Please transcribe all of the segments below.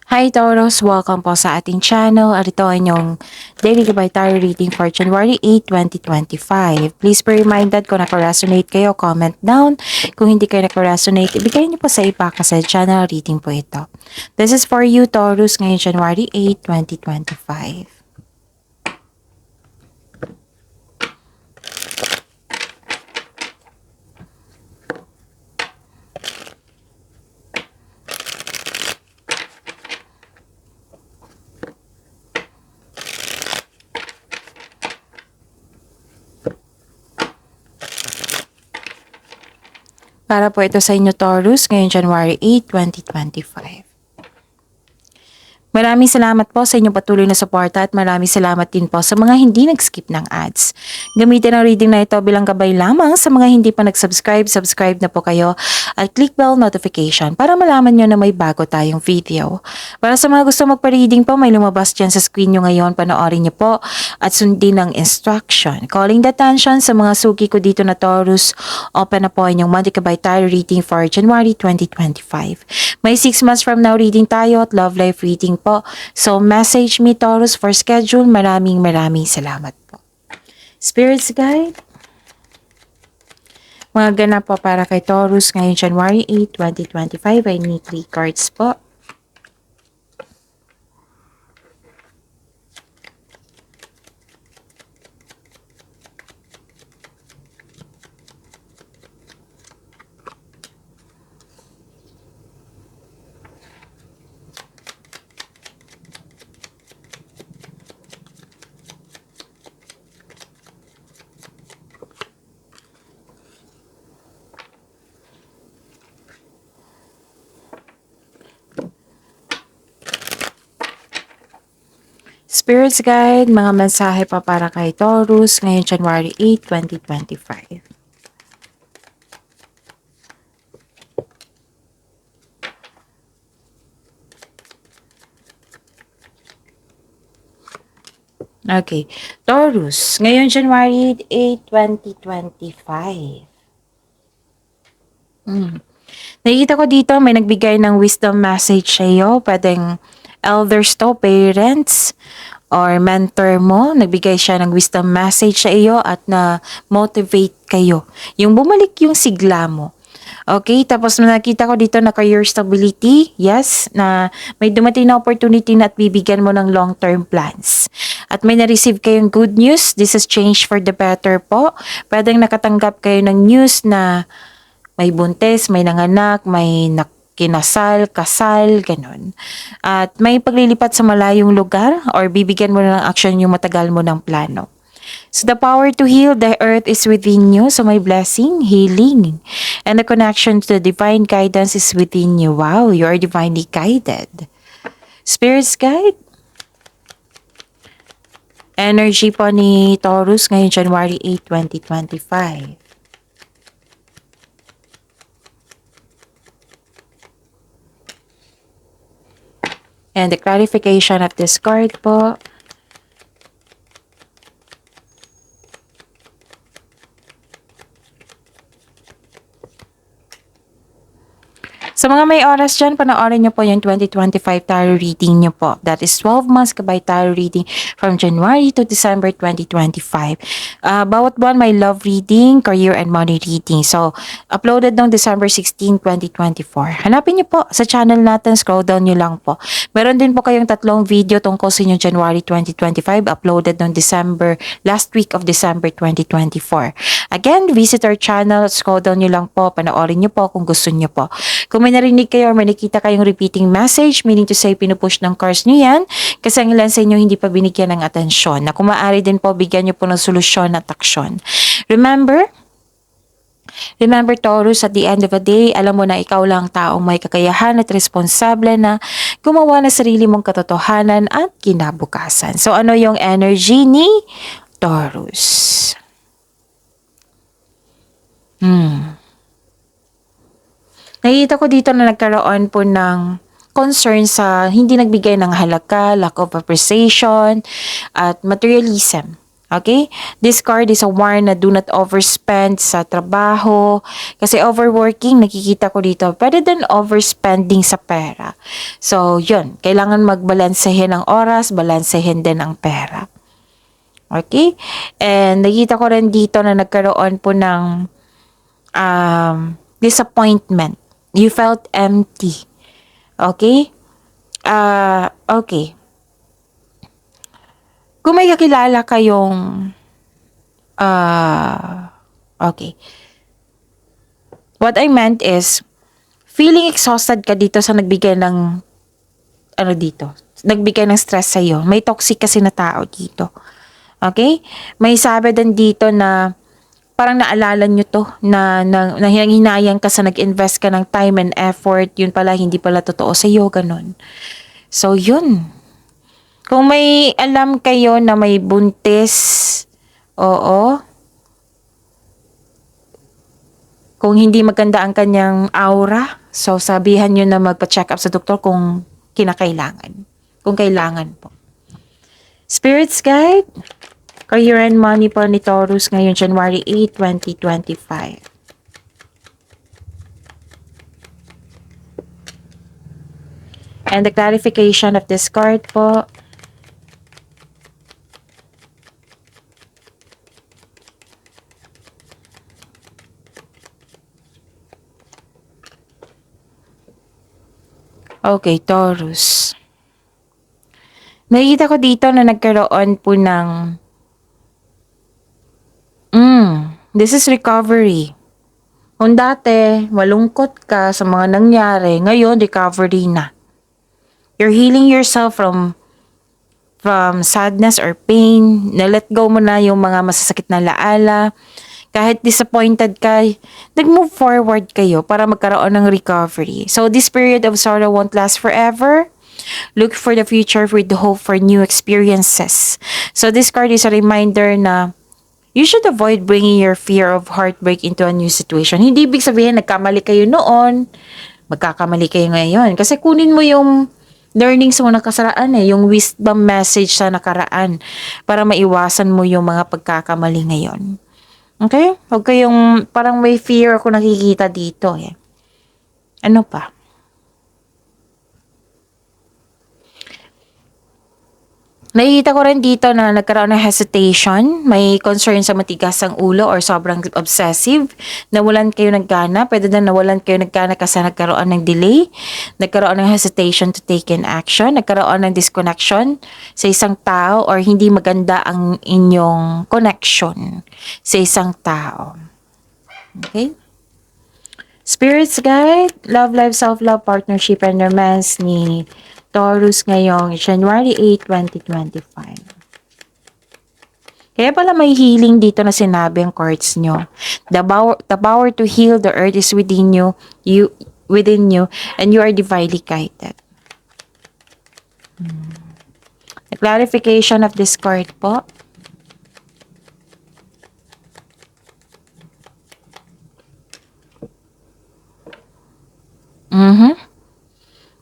Hi Taurus! Welcome po sa ating channel at ito ay inyong Daily Gabay Tarot Reading for January 8, 2025. Please be reminded kung naka-resonate kayo, comment down. Kung hindi kayo naka-resonate, ibigay niyo po sa iba kasi channel reading po ito. This is for you Taurus ngayon January 8, 2025. Para po ito sa inyo Taurus ngayon January 8, 2025. Maraming salamat po sa inyong patuloy na suporta at maraming salamat din po sa mga hindi nag-skip ng ads. Gamitin ang reading na ito bilang gabay lamang sa mga hindi pa nag-subscribe, subscribe na po kayo at click bell notification para malaman nyo na may bago tayong video. Para sa mga gusto magpa-reading po, may lumabas dyan sa screen nyo ngayon, panoorin nyo po at sundin ang instruction. Calling the attention sa mga suki ko dito na Taurus, open na po inyong monthly gabay tarot reading for January 2025. May 6 months from now reading tayo at love life reading po. So message me Taurus for schedule. Maraming salamat po. Spirits Guide. Mga ganap po para kay Taurus ngayon January 8, 2025 ay need 3 cards po. Spirits Guide, mga mensahe pa para kay Taurus ngayong January 8, 2025. Okay. Taurus, ngayon January 8, 2025. Nakikita ko dito may nagbigay ng wisdom message sa iyo. Pwedeng elders to, parents, or mentor mo. Nagbigay siya ng wisdom message sa iyo at na-motivate kayo. Yung bumalik yung sigla mo. Okay, tapos nakita ko dito na career stability, yes, na may dumating na opportunity na at bibigyan mo ng long-term plans. At may na-receive kayong good news, this is change for the better po. Pwedeng nakatanggap kayo ng news na may buntis, may nanganak, may kinasal, kasal, ganun. At may paglilipat sa malayong lugar or bibigyan mo na ng action yung matagal mo ng plano. So the power to heal the earth is within you. So may blessing, healing, and the connection to the divine guidance is within you. Wow, you are divinely guided. Spirits Guide. Energy po ni Taurus ngayon January 8, 2025. And the clarification of this card po. Sa mga may oras dyan, panoorin nyo po yung 2025 tarot reading nyo po. That is 12 months gabay tarot reading from January to December 2025. Bawat buwan may love reading, career and money reading. So, uploaded noong December 16, 2024. Hanapin nyo po sa channel natin, scroll down nyo lang po. Meron din po kayong 3 video tungkol sa inyong January 2025, uploaded noong last week of December 2024. Again, visit our channel, scroll down nyo lang po, panoorin nyo po kung gusto nyo po. Kung may narinig kayo or may nakita kayong repeating message, meaning to say pinupush ng cards nyo yan, kasi ang ilan sa inyo hindi pa binigyan ng atensyon. Na kung maaari din po, bigyan nyo po ng solusyon at aksyon. Remember Taurus, at the end of the day, alam mo na ikaw lang taong may kakayahan at responsable na gumawa ng sarili mong katotohanan at kinabukasan. So ano yung energy ni Taurus? Nakikita ko dito na nagkaroon po ng concern sa hindi nagbigay ng halaga, lack of appreciation, at materialism. Okay? This card is a warn na do not overspend sa trabaho. Kasi overworking, nakikita ko dito. Pwede din overspending sa pera. So, yun. Kailangan magbalansehin ang oras, balansehin din ang pera. Okay? And nakita ko rin dito na nagkaroon po ng disappointment. You felt empty. Okay? Okay. Kung may kakilala kayong okay. What I meant is, feeling exhausted ka dito sa nagbigay ng, nagbigay ng stress sa'yo. May toxic kasi na tao dito. Okay? May sabi din dito na, parang naalala nyo to, na hinayang ka sa nag-invest ka ng time and effort, yun pala, hindi pala totoo sa'yo, ganun. So, yun. Kung may alam kayo na may buntis, oo. Kung hindi maganda ang kanyang aura, so sabihan nyo na magpa-check up sa doktor kung kinakailangan. Kung kailangan po. Spirits Guide, Career and Money po ni Taurus ngayon, January 8, 2025. And the clarification of this card po, okay, Taurus. Nakikita ko dito na nagkaroon po ng this is recovery. Kung dati, malungkot ka sa mga nangyari, ngayon, recovery na. You're healing yourself from sadness or pain. Na-let go mo na yung mga masasakit na laala. Kahit disappointed ka, nag-move forward kayo para magkaroon ng recovery. So, this period of sorrow won't last forever. Look for the future with hope for new experiences. So, this card is a reminder na you should avoid bringing your fear of heartbreak into a new situation. Hindi ibig sabihin nagkamali kayo noon, magkakamali kayo ngayon. Kasi kunin mo yung learnings mo na kasaraan yung wisdom message sa nakaraan para maiwasan mo yung mga pagkakamali ngayon. Okay? Huwag kayong, parang may fear ako nakikita dito Ano pa? Nakikita ko rin dito na nagkaroon ng hesitation, may concern sa matigas ang ulo or sobrang obsessive, nawalan kayo ng gana, pwede na nawalan kayo ng gana kasi nagkaroon ng delay, nagkaroon ng hesitation to take in action, nagkaroon ng disconnection sa isang tao or hindi maganda ang inyong connection sa isang tao. Okay? Spirits Guide, Love Life, Self-Love, Partnership, and Romance ni Taurus ngayong January 8, 2025. Kaya pala may healing dito na sinabi ang cards nyo. The power to heal the earth is within you, and you are divinely guided. The clarification of this card po.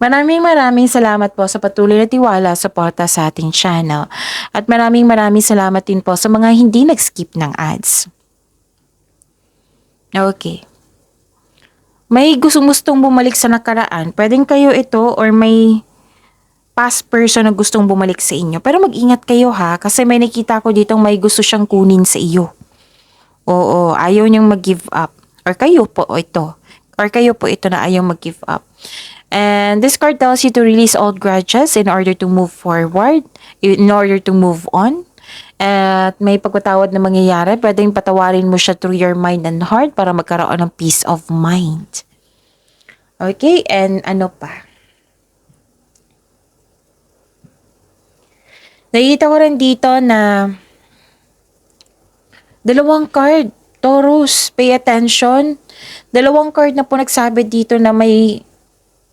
Maraming salamat po sa patuloy na tiwala sa suporta sa ating channel. At maraming salamat din po sa mga hindi nag-skip ng ads. Okay. May gustong bumalik sa nakaraan. Pwedeng kayo ito or may past person na gustong bumalik sa inyo. Pero mag-ingat kayo kasi may nakita ko ditong may gusto siyang kunin sa iyo. Oo, ayaw niyang mag-give up. Or kayo po ito. Or kayo po ito na ayaw mag-give up. And this card tells you to release old grudges in order to move forward, in order to move on. At may pagpatawad na mangyayari, pwedeng patawarin mo siya through your mind and heart para magkaroon ng peace of mind. Okay, and ano pa? Nakikita ko rin dito na dalawang card, Taurus, pay attention. Dalawang card na po nagsabi dito na may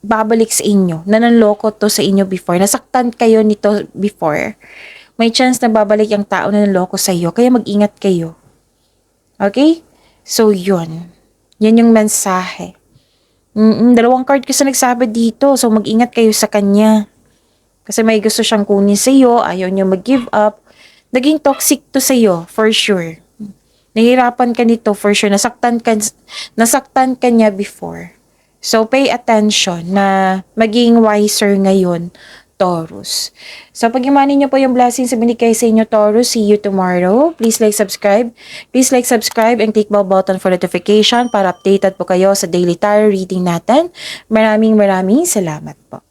babalik sa inyo, na nanloko to sa inyo before, nasaktan kayo nito before, may chance na babalik ang tao na nanloko sa iyo, kaya mag-ingat kayo. Okay? So, yun. Yan yung mensahe. Dalawang card kasi nagsabi dito, so mag-ingat kayo sa kanya. Kasi may gusto siyang kunin sa iyo, ayaw niyo mag-give up, naging toxic to sa'yo, for sure. Nahirapan ka nito, for sure. Nasaktan ka niya before. So, pay attention na maging wiser ngayon, Taurus. So, pag-imanin niyo po yung blessings sa binigay sa inyo, Taurus. See you tomorrow. Please like, subscribe. Please like, subscribe, and click bell button for notification para updated po kayo sa daily tarot reading natin. Maraming salamat po.